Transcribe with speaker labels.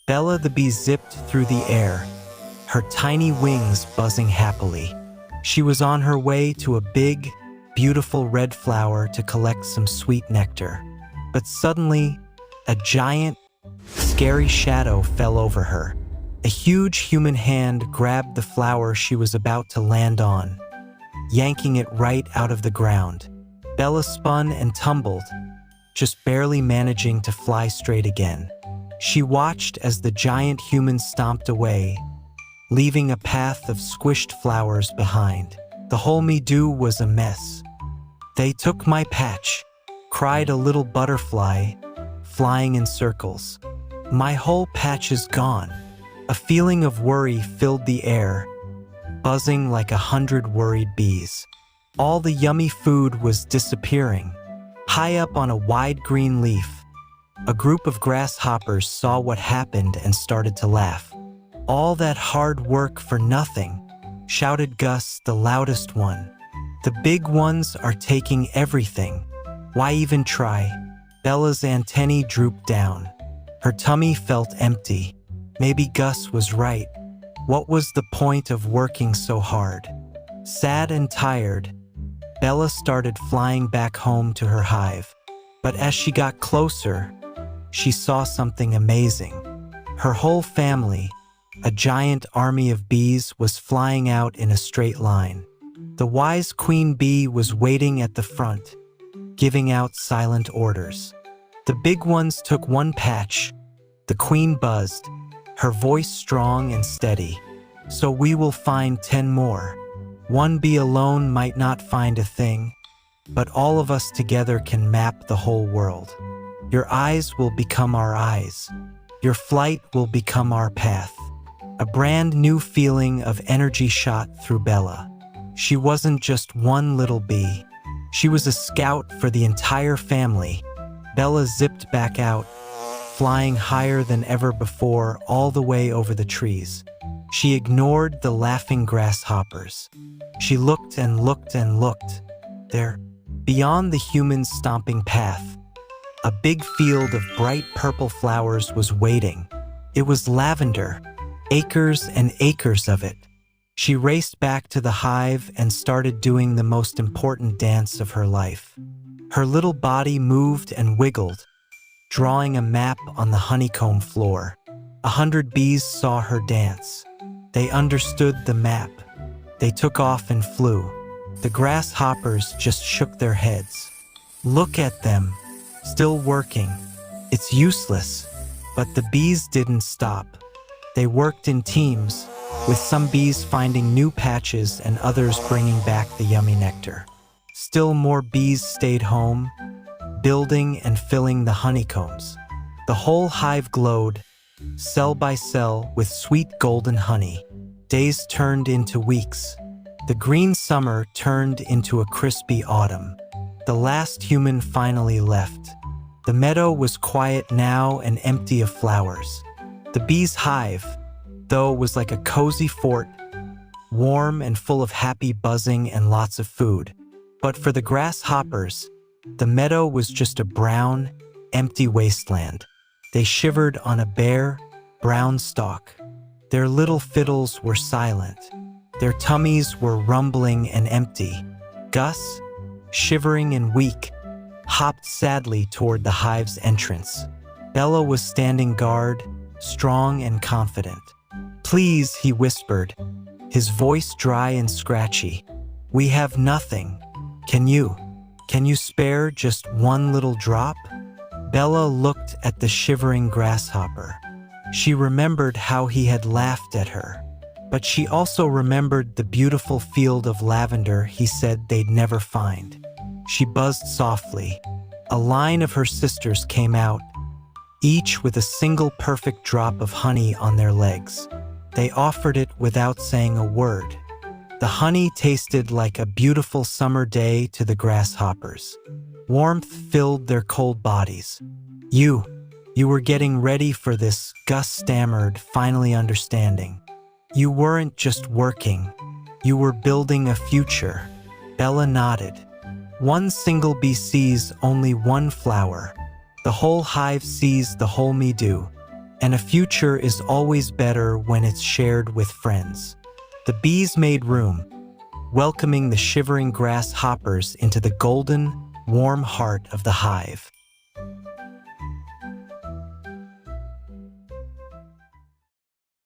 Speaker 1: Bella the bee zipped through the air, her tiny wings buzzing happily. She was on her way to a big, beautiful red flower to collect some sweet nectar. But suddenly, a giant, scary shadow fell over her. A huge human hand grabbed the flower she was about to land on, yanking it right out of the ground. Bella spun and tumbled, just barely managing to fly straight again. She watched as the giant human stomped away, leaving a path of squished flowers behind. The whole meadow was a mess. "They took my patch," cried a little butterfly, flying in circles. "My whole patch is gone." A feeling of worry filled the air, buzzing like 100 worried bees. All the yummy food was disappearing. High up on a wide green leaf, a group of grasshoppers saw what happened and started to laugh. "All that hard work for nothing," shouted Gus, the loudest one. "The big ones are taking everything. Why even try?" Bella's antennae drooped down. Her tummy felt empty. Maybe Gus was right. What was the point of working so hard? Sad and tired, Bella started flying back home to her hive. But as she got closer, she saw something amazing. Her whole family, a giant army of bees, was flying out in a straight line. The wise queen bee was waiting at the front, giving out silent orders. The big ones took one patch. The queen buzzed, her voice strong and steady. "So we will find 10 more. One bee alone might not find a thing, but all of us together can map the whole world. Your eyes will become our eyes. Your flight will become our path." A brand new feeling of energy shot through Bella. She wasn't just one little bee. She was a scout for the entire family. Bella zipped back out, flying higher than ever before, all the way over the trees. She ignored the laughing grasshoppers. She looked and looked and looked. There, beyond the humans' stomping path, a big field of bright purple flowers was waiting. It was lavender, acres and acres of it. She raced back to the hive and started doing the most important dance of her life. Her little body moved and wiggled, drawing a map on the honeycomb floor. 100 bees saw her dance. They understood the map. They took off and flew. The grasshoppers just shook their heads. "Look at them, still working. It's useless." But the bees didn't stop. They worked in teams, with some bees finding new patches and others bringing back the yummy nectar. Still more bees stayed home, building and filling the honeycombs. The whole hive glowed, cell by cell, with sweet golden honey. Days turned into weeks. The green summer turned into a crispy autumn. The last human finally left. The meadow was quiet now and empty of flowers. The bees' hive, though, was like a cozy fort, warm and full of happy buzzing and lots of food. But for the grasshoppers, the meadow was just a brown, empty wasteland. They shivered on a bare, brown stalk. Their little fiddles were silent. Their tummies were rumbling and empty. Gus, shivering and weak, hopped sadly toward the hive's entrance. Bella was standing guard, strong and confident. "Please," he whispered, his voice dry and scratchy. "We have nothing. Can you spare just one little drop?" Bella looked at the shivering grasshopper. She remembered how he had laughed at her, but she also remembered the beautiful field of lavender he said they'd never find. She buzzed softly. A line of her sisters came out, each with a single perfect drop of honey on their legs. They offered it without saying a word. The honey tasted like a beautiful summer day to the grasshoppers. Warmth filled their cold bodies. You were getting ready for this," Gus stammered, finally understanding. "You weren't just working. You were building a future." Bella nodded. "One single bee sees only one flower. The whole hive sees the whole meadow. and a future is always better when it's shared with friends. The bees made room, welcoming the shivering grasshoppers into the golden, warm heart of the hive.